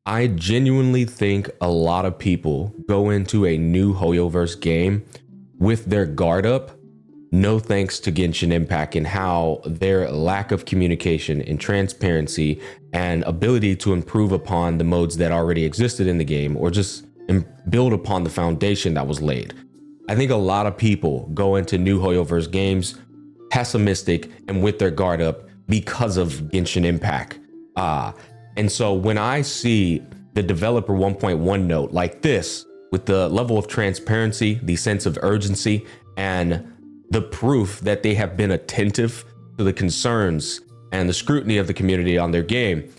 I genuinely think a lot of people go into a new Hoyoverse game with their guard up. No thanks to Genshin Impact and how their lack of communication and transparency and ability to improve upon the modes that already existed in the game or just build upon the foundation that was laid. I think a lot of people go into new Hoyoverse games pessimistic and with their guard up because of Genshin Impact. And so when I see the developer 1.1 note like this, with the level of transparency, the sense of urgency, and the proof that they have been attentive to the concerns and the scrutiny of the community on their game,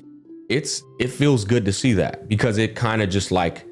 it feels good to see that, because it kind of just like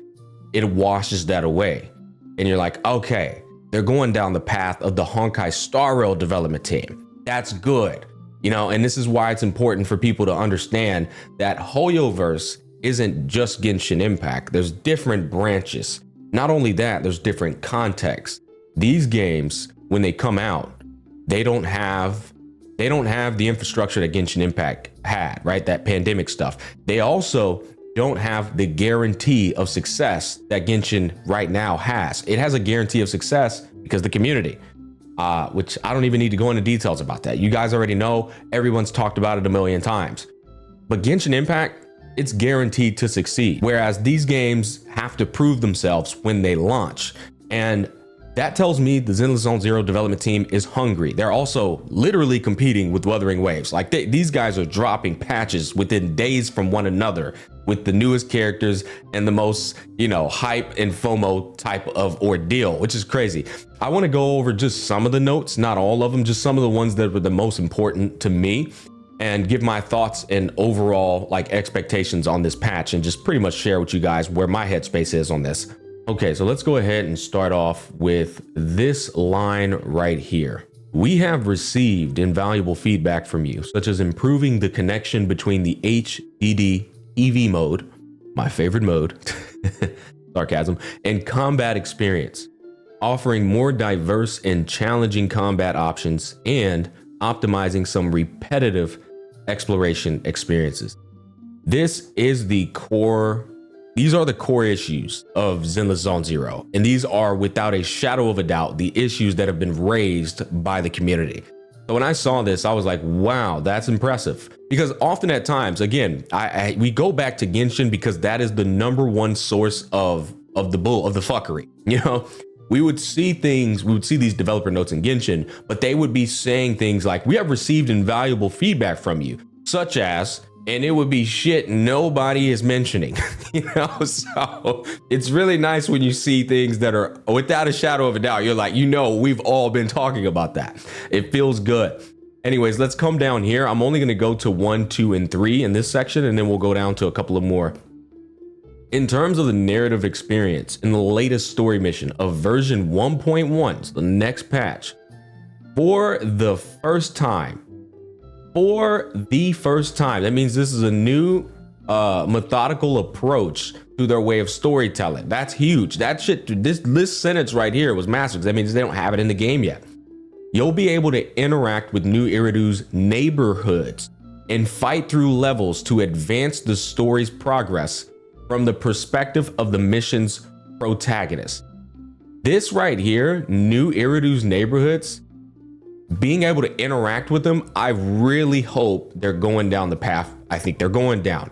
it washes that away. And you're like, okay, they're going down the path of the Honkai Star Rail development team. That's good. And this is why it's important for people to understand that Hoyoverse isn't just Genshin Impact. There's different branches. Not only that, there's different contexts. These games, when they come out, they don't have the infrastructure that Genshin Impact had, right? That pandemic stuff. They also don't have the guarantee of success that Genshin right now has. It has a guarantee of success because the community. Which I don't even need to go into details about that. You guys already know, everyone's talked about it a million times. But Genshin Impact, it's guaranteed to succeed. Whereas these games have to prove themselves when they launch. And that tells me the Zenless Zone Zero development team is hungry. They're also literally competing with Wuthering Waves. Like these guys are dropping patches within days from one another with the newest characters and the most, hype and FOMO type of ordeal, which is crazy. I want to go over just some of the notes, not all of them, just some of the ones that were the most important to me, and give my thoughts and overall expectations on this patch, and just pretty much share with you guys where my headspace is on this. Okay, so let's go ahead and start off with this line right here. We have received invaluable feedback from you, such as improving the connection between the HDD EV mode, my favorite mode, sarcasm, and combat experience, offering more diverse and challenging combat options and optimizing some repetitive exploration experiences. These are the core issues of Zenless Zone Zero, and these are without a shadow of a doubt the issues that have been raised by the community. So when I saw this, I was like, wow, that's impressive. Because often at times, again, we go back to Genshin because that is the number one source of the fuckery. We would see these developer notes in Genshin, but they would be saying things like, we have received invaluable feedback from you, such as, and it would be shit nobody is mentioning. So it's really nice when you see things that are without a shadow of a doubt. You're like, we've all been talking about that. It feels good. Anyways, let's come down here. I'm only going to go to 1, 2, and 3 in this section, and then we'll go down to a couple of more. In terms of the narrative experience in the latest story mission of version 1.1, so the next patch, for the first time, that means this is a new methodical approach to their way of storytelling. That's huge. This sentence right here was massive. That means they don't have it in the game yet. You'll be able to interact with New Iridu's neighborhoods and fight through levels to advance the story's progress from the perspective of the mission's protagonist. This right here, New Iridu's neighborhoods, being able to interact with them, I really hope they're going down the path I think they're going down.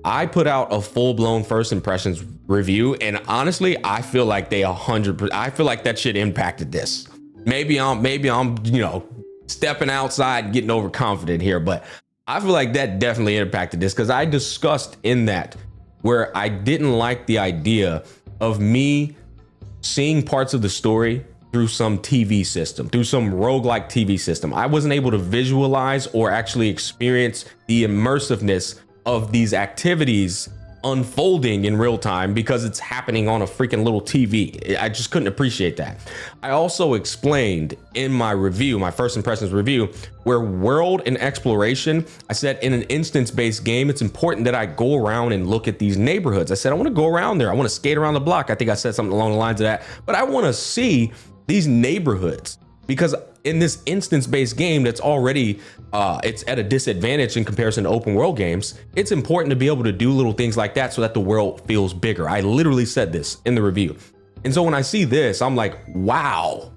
I put out a full-blown first impressions review, and honestly, I feel like I feel like that shit impacted this. Maybe I'm stepping outside and getting overconfident here, but I feel like that definitely impacted this, because I discussed in that where I didn't like the idea of me seeing parts of the story through some TV system, through some roguelike TV system. I wasn't able to visualize or actually experience the immersiveness of these activities unfolding in real time because it's happening on a freaking little TV. I just couldn't appreciate that. I also explained in my review, my first impressions review, where world and exploration, I said in an instance-based game, it's important that I go around and look at these neighborhoods. I said, I want to go around there. I want to skate around the block. I think I said something along the lines of that, but I want to see these neighborhoods because in this instance-based game that's already it's at a disadvantage in comparison to open world games, it's important to be able to do little things like that so that the world feels bigger. I literally said this in the review. And so when I see this, I'm like, wow,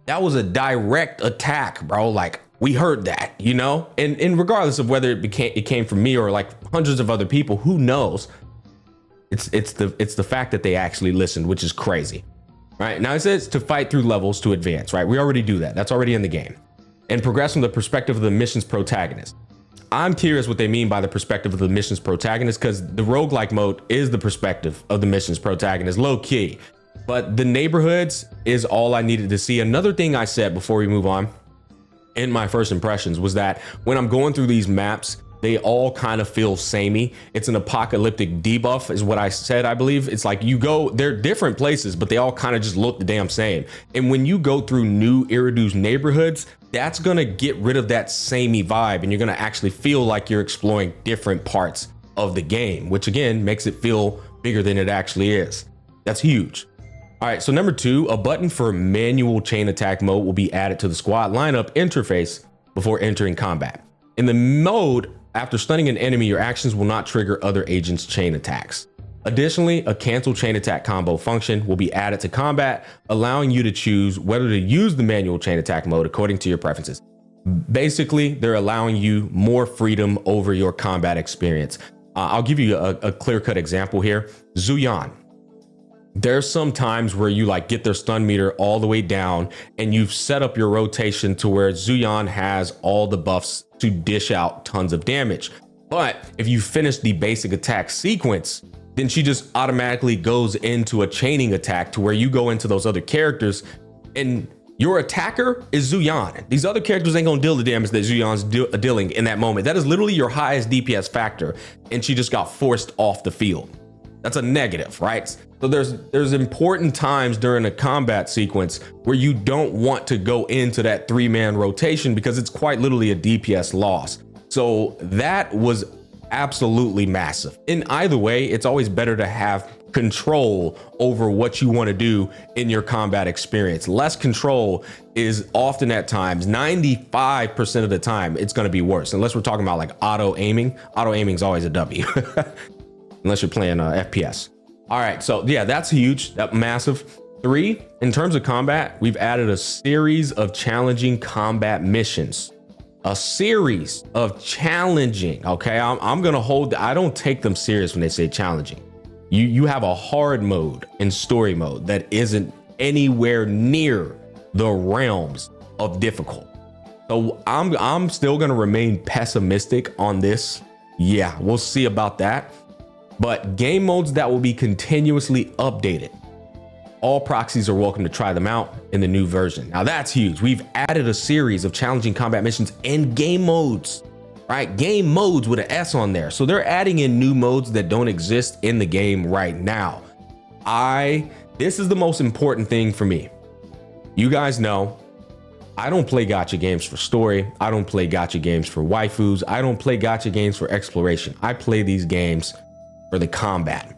that was a direct attack, bro. Like, we heard that, you know? And regardless of whether it came from me or like hundreds of other people, who knows? It's the fact that they actually listened, which is crazy. Right now, it says to fight through levels to advance, right? We already do that. That's already in the game. And progress from the perspective of the mission's protagonist. I'm curious what they mean by the perspective of the mission's protagonist, because the roguelike mode is the perspective of the mission's protagonist, low key. But the neighborhoods is all I needed to see. Another thing I said before we move on in my first impressions was that when I'm going through these maps, they all kind of feel samey. It's an apocalyptic debuff is what I said, I believe. It's like you go, they're different places, but they all kind of just look the damn same. And when you go through new Iridu's neighborhoods, that's gonna get rid of that samey vibe, and you're gonna actually feel like you're exploring different parts of the game, which again makes it feel bigger than it actually is. That's huge. All right, so number 2, a button for manual chain attack mode will be added to the squad lineup interface before entering combat. In the mode, after stunning an enemy, your actions will not trigger other agents' chain attacks. Additionally, a cancel chain attack combo function will be added to combat, allowing you to choose whether to use the manual chain attack mode according to your preferences. Basically, they're allowing you more freedom over your combat experience. I'll give you a clear-cut example here. Zuyan. There's some times where you like get their stun meter all the way down and you've set up your rotation to where Zuyan has all the buffs to dish out tons of damage. But if you finish the basic attack sequence, then she just automatically goes into a chaining attack to where you go into those other characters and your attacker is Zuyan. These other characters ain't gonna deal the damage that Zuyan's dealing in that moment. That is literally your highest DPS factor, and she just got forced off the field. That's a negative, right? So there's important times during a combat sequence where you don't want to go into that 3-man rotation because it's quite literally a DPS loss. So that was absolutely massive. In either way, it's always better to have control over what you want to do in your combat experience. Less control is often at times, 95% of the time, it's going to be worse. Unless we're talking about like auto aiming. Auto aiming is always a W. Unless you're playing FPS. All right, so yeah, that's huge, that massive. 3, in terms of combat, we've added a series of challenging combat missions. A series of challenging, okay? I'm gonna hold, I don't take them serious when they say challenging. You have a hard mode and story mode that isn't anywhere near the realms of difficult. So I'm still gonna remain pessimistic on this. Yeah, we'll see about that. But game modes that will be continuously updated. All proxies are welcome to try them out in the new version. Now that's huge. We've added a series of challenging combat missions and game modes, right? Game modes with an S on there. So they're adding in new modes that don't exist in the game right now. This is the most important thing for me. You guys know, I don't play gacha games for story. I don't play gacha games for waifus. I don't play gacha games for exploration. I play these games for the combat.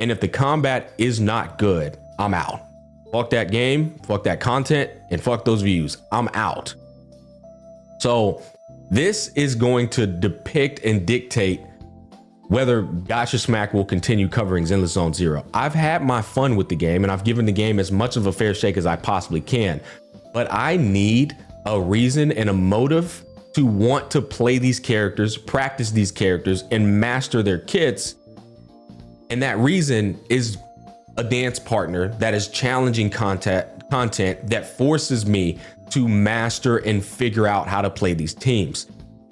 And if the combat is not good, I'm out. Fuck that game, fuck that content, and fuck those views. I'm out. So this is going to depict and dictate whether Gacha Smack will continue covering Zenless Zone Zero. I've had my fun with the game and I've given the game as much of a fair shake as I possibly can, but I need a reason and a motive to want to play these characters, practice these characters, and master their kits. And that reason is a dance partner that is challenging content that forces me to master and figure out how to play these teams.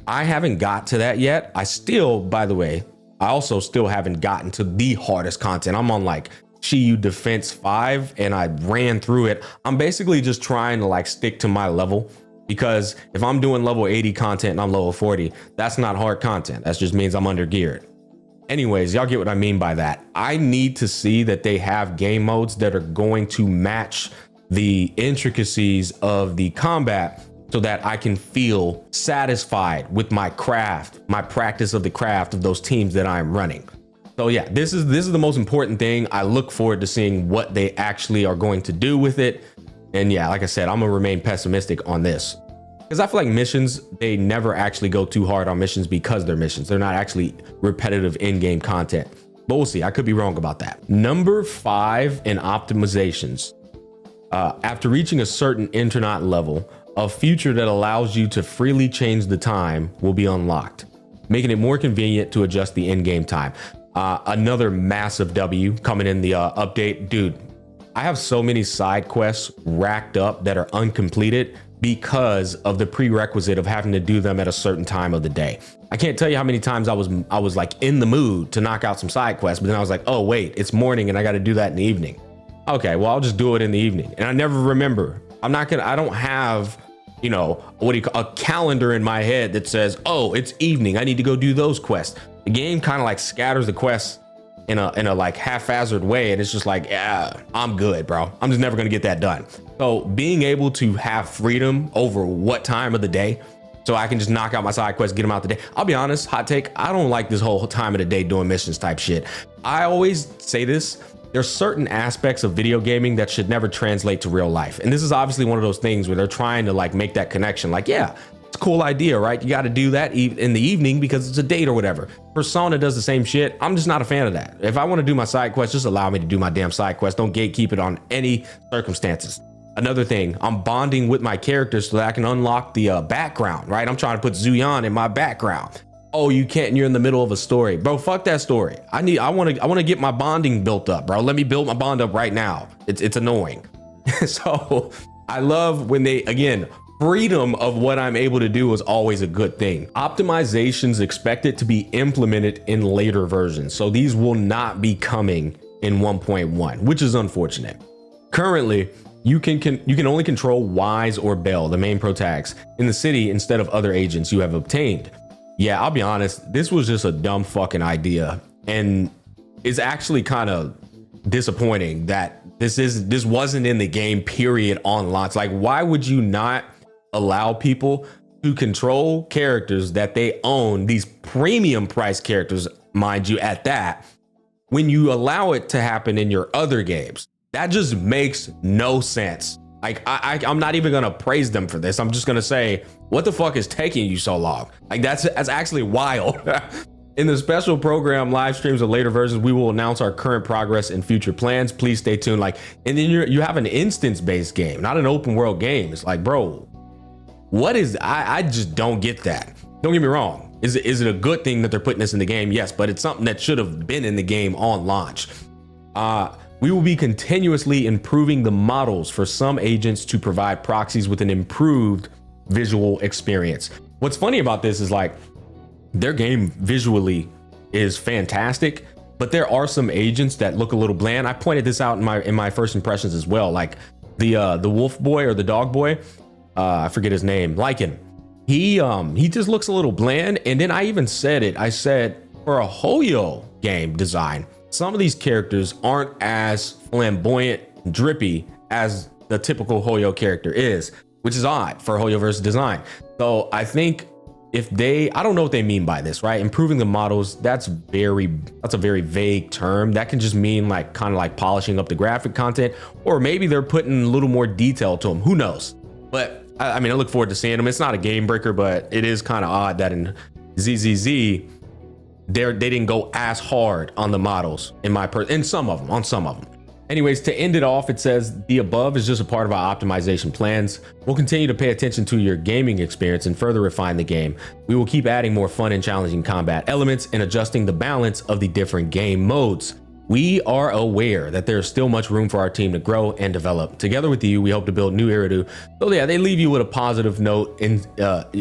I haven't got to that yet. By the way, I also still haven't gotten to the hardest content. I'm on like Shiyu Defense 5 and I ran through it. I'm basically just trying to like stick to my level, because if I'm doing level 80 content and I'm level 40, that's not hard content. That just means I'm under geared. Anyways, y'all get what I mean by that. I need to see that they have game modes that are going to match the intricacies of the combat so that I can feel satisfied with my craft, my practice of the craft of those teams that I'm running. So yeah, this is the most important thing. I look forward to seeing what they actually are going to do with it. And yeah, like I said, I'm gonna remain pessimistic on this because I feel like missions, they never actually go too hard on missions because they're missions. They're not actually repetitive in-game content. But we'll see. I could be wrong about that. Number 5 in optimizations. After reaching a certain internet level, a feature that allows you to freely change the time will be unlocked, making it more convenient to adjust the in-game time. Another massive W coming in the update. Dude, I have so many side quests racked up that are uncompleted because of the prerequisite of having to do them at a certain time of the day. I can't tell you how many times I was like in the mood to knock out some side quests, but then I was like, oh wait, it's morning and I got to do that in the evening. Okay, well, I'll just do it in the evening. And I never remember. I don't have, you know, a calendar in my head that says, oh, it's evening, I need to go do those quests. The game kind of like scatters the quests in a like haphazard way, and it's just like, yeah, I'm good, bro. I'm just never gonna get that done. So being able to have freedom over what time of the day, so I can just knock out my side quests, get them out the day. I'll be honest, hot take, I don't like this whole time of the day doing missions type shit. I always say this, there's certain aspects of video gaming that should never translate to real life. And this is obviously one of those things where they're trying to like make that connection. Like, yeah, it's a cool idea, right? You got to do that in the evening because it's a date or whatever. Persona does the same shit. I'm just not a fan of that. If I want to do my side quest, just allow me to do my damn side quest. Don't gatekeep it on any circumstances. Another thing, I'm bonding with my characters so that I can unlock the background, right? I'm trying to put Zuyan in my background. Oh, you can't, you're in the middle of a story. Bro, fuck that story. I want to get my bonding built up, bro. Let me build my bond up right now. It's annoying. So I love when they, again, freedom of what I'm able to do is always a good thing. Optimizations expected to be implemented in later versions. So these will not be coming in 1.1, which is unfortunate. Currently, you can only control Wise or Bell, the main protags, in the city instead of other agents you have obtained. Yeah, I'll be honest, this was just a dumb fucking idea, and it's actually kind of disappointing that this wasn't in the game period on launch. Like, why would you not allow people to control characters that they own, these premium price characters, mind you, at that, when you allow it to happen in your other games? That just makes no sense. Like, I'm not even gonna praise them for this. I'm just gonna say, what the fuck is taking you so long? Like, that's actually wild. In the special program live streams of later versions, we will announce our current progress and future plans. Please stay tuned. Like, and then you have an instance-based game, not an open world game. It's like, bro, what is, I just don't get that. Don't get me wrong. Is it a good thing that they're putting this in the game? Yes, but it's something that should have been in the game on launch. We will be continuously improving the models for some agents to provide proxies with an improved visual experience. What's funny about this is like their game visually is fantastic, but there are some agents that look a little bland. I pointed this out in my first impressions as well. Like the wolf boy or the dog boy, I forget his name, Lycan. He just looks a little bland. And then I even said it. I said for a Hoyo game design, some of these characters aren't as flamboyant, drippy as the typical Hoyo character is, which is odd for Hoyoverse design. So I think I don't know what they mean by this, right? Improving the models, that's a very vague term. That can just mean like kind of like polishing up the graphic content, or maybe they're putting a little more detail to them. Who knows? But I mean, I look forward to seeing them. It's not a game breaker, but it is kind of odd that in ZZZ, they didn't go as hard on the models on some of them. Anyways, to end it off, it says the above is just a part of our optimization plans. We'll continue to pay attention to your gaming experience and further refine the game. We will keep adding more fun and challenging combat elements and adjusting the balance of the different game modes. We are aware that there's still much room for our team to grow and develop. Together with you, we hope to build new Iridu. So yeah, they leave you with a positive note in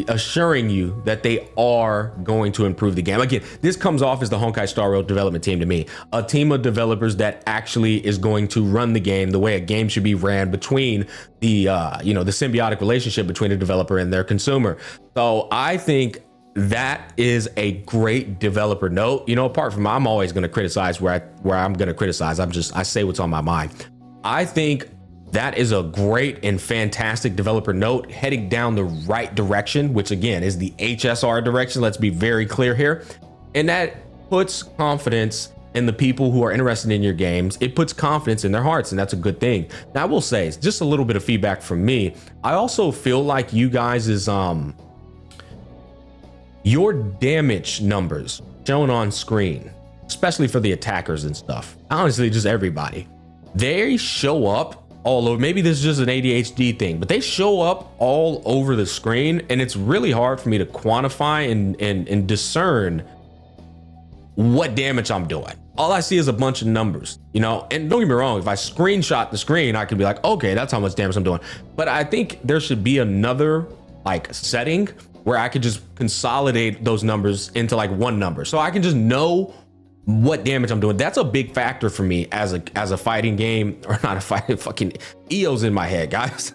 assuring you that they are going to improve the game. Again, this comes off as the Honkai Star Rail development team to me. A team of developers that actually is going to run the game the way a game should be ran, between the the symbiotic relationship between a developer and their consumer. So I think that is a great developer note. Apart from, I'm always going to criticize where I'm going to criticize. I say what's on my mind. I think that is a great and fantastic developer note, heading down the right direction, which again is the HSR direction. Let's be very clear here. And that puts confidence and the people who are interested in your games, it puts confidence in their hearts, and that's a good thing. Now I will say, just a little bit of feedback from me, I also feel like you guys is your damage numbers shown on screen, especially for the attackers and stuff, honestly just everybody, they show up all over. Maybe this is just an ADHD thing, but they show up all over the screen, and it's really hard for me to quantify and discern what damage I'm doing. All I see is a bunch of numbers, you know, and don't get me wrong, if I screenshot the screen, I could be like, okay, that's how much damage I'm doing. But I think there should be another like setting where I could just consolidate those numbers into like one number, so I can just know what damage I'm doing. That's a big factor for me as a fighting game, or not a fighting, fucking EO's in my head, guys.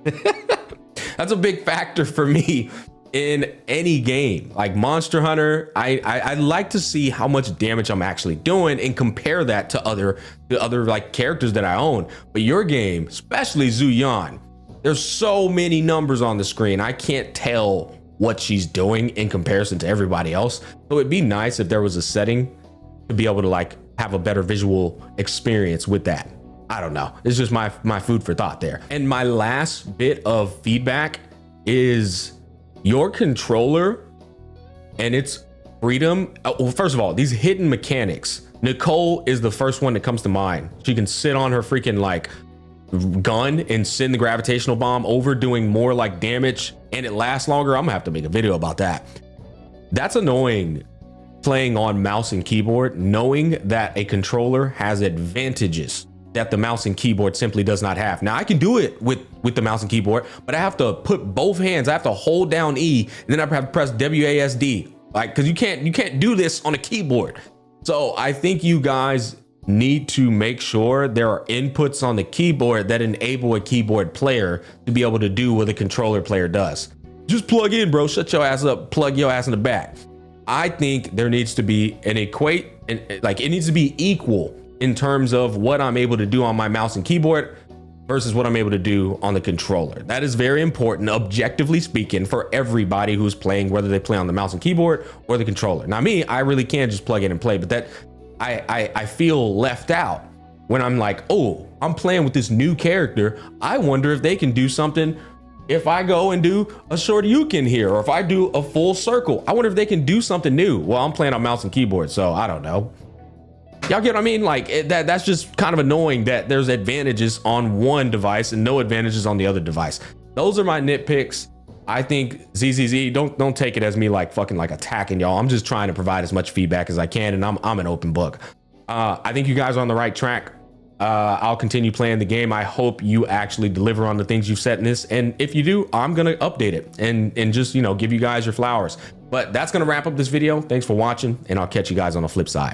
That's a big factor for me in any game like Monster Hunter. I like to see how much damage I'm actually doing and compare that to other like characters that I own. But your game, especially Zuyan, there's so many numbers on the screen, I can't tell what she's doing in comparison to everybody else. So it'd be nice if there was a setting to be able to like have a better visual experience with that. I don't know, it's just my food for thought there. And my last bit of feedback is your controller and its freedom. Well, first of all, these hidden mechanics. Nicole is the first one that comes to mind. She can sit on her freaking like gun and send the gravitational bomb over, doing more like damage, and it lasts longer. I'm gonna have to make a video about that. That's annoying playing on mouse and keyboard, knowing that a controller has advantages that the mouse and keyboard simply does not have. Now I can do it with the mouse and keyboard, but I have to put both hands, I have to hold down E, and then I have to press WASD, like, because you can't do this on a keyboard. So I think you guys need to make sure there are inputs on the keyboard that enable a keyboard player to be able to do what a controller player does. Just plug in, bro, shut your ass up, plug your ass in the back. I think there needs to be an like it needs to be equal in terms of what I'm able to do on my mouse and keyboard versus what I'm able to do on the controller. That is very important, objectively speaking, for everybody who's playing, whether they play on the mouse and keyboard or the controller. Now me, I really can just plug in and play, but that I feel left out when I'm like, oh, I'm playing with this new character. I wonder if they can do something if I go and do a Shoryuken here, or if I do a full circle. I wonder if they can do something new. Well, I'm playing on mouse and keyboard, so I don't know. Y'all get what I mean? Like that's just kind of annoying that there's advantages on one device and no advantages on the other device. Those are my nitpicks. I think ZZZ, don't take it as me like fucking like attacking y'all. I'm just trying to provide as much feedback as I can, and I'm an open book. I think you guys are on the right track. I'll continue playing the game. I hope you actually deliver on the things you've set in this, and if you do, I'm gonna update it and just, you know, give you guys your flowers. But that's gonna wrap up this video. Thanks for watching, and I'll catch you guys on the flip side.